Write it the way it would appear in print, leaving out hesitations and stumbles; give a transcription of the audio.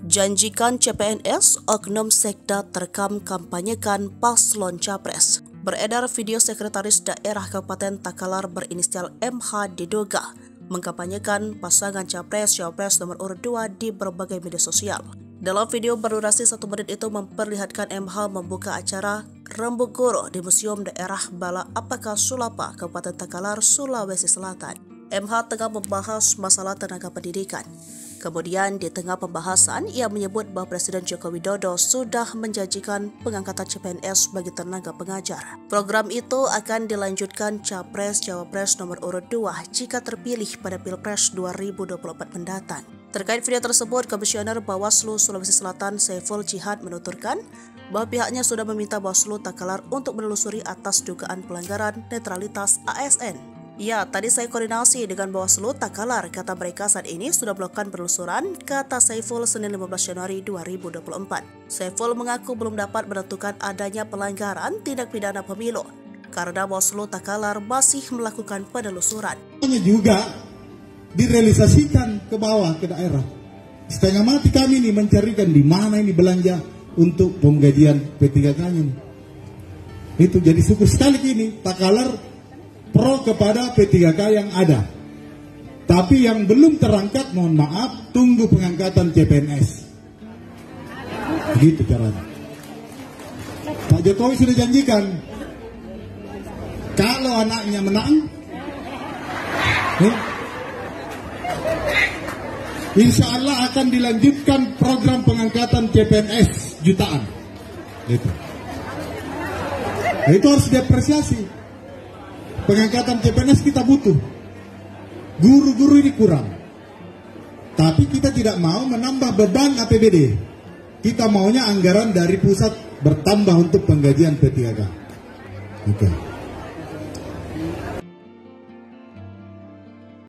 Janjikan CPNS, oknum sekda terekam kampanyekan paslon capres. Beredar video sekretaris daerah Kabupaten Takalar berinisial MH diduga mengkampanyekan pasangan capres-cawapres nomor urut 2 di berbagai media sosial. Dalam video berdurasi 1 menit itu memperlihatkan MH membuka acara Rembuk Guru di Museum Daerah Bala Apaka Sulapa, Kabupaten Takalar, Sulawesi Selatan. MH tengah membahas masalah tenaga pendidikan. Kemudian di tengah pembahasan, ia menyebut bahwa Presiden Joko Widodo sudah menjanjikan pengangkatan CPNS bagi tenaga pengajar. Program itu akan dilanjutkan Capres-Cawapres nomor urut 2 jika terpilih pada Pilpres 2024 mendatang. Terkait video tersebut, Komisioner Bawaslu Sulawesi Selatan Saiful Jihad menuturkan bahwa pihaknya sudah meminta Bawaslu Takalar untuk menelusuri atas dugaan pelanggaran netralitas ASN. Ya, tadi saya koordinasi dengan Bawaslu Takalar, kata mereka saat ini sudah melakukan penelusuran, kata Saiful Senin 15 Januari 2024. Saiful mengaku belum dapat menentukan adanya pelanggaran tindak pidana pemilu, karena Bawaslu Takalar masih melakukan penelusuran. Ini juga direalisasikan ke bawah, ke daerah. Setengah mati kami ini mencarikan di mana ini belanja untuk penggajian P3K-nya. Itu jadi syukur sekali ini Takalar pro kepada P3K yang ada. Tapi yang belum terangkat, mohon maaf, tunggu pengangkatan CPNS. Begitu caranya. Pak Jokowi sudah janjikan, kalau anaknya menang, insya Allah akan dilanjutkan program pengangkatan CPNS jutaan. Itu harus diapresiasi. Pengangkatan CPNS kita butuh. Guru-guru ini kurang. Tapi kita tidak mau menambah beban APBD. Kita maunya anggaran dari pusat bertambah untuk penggajian P3K. Oke.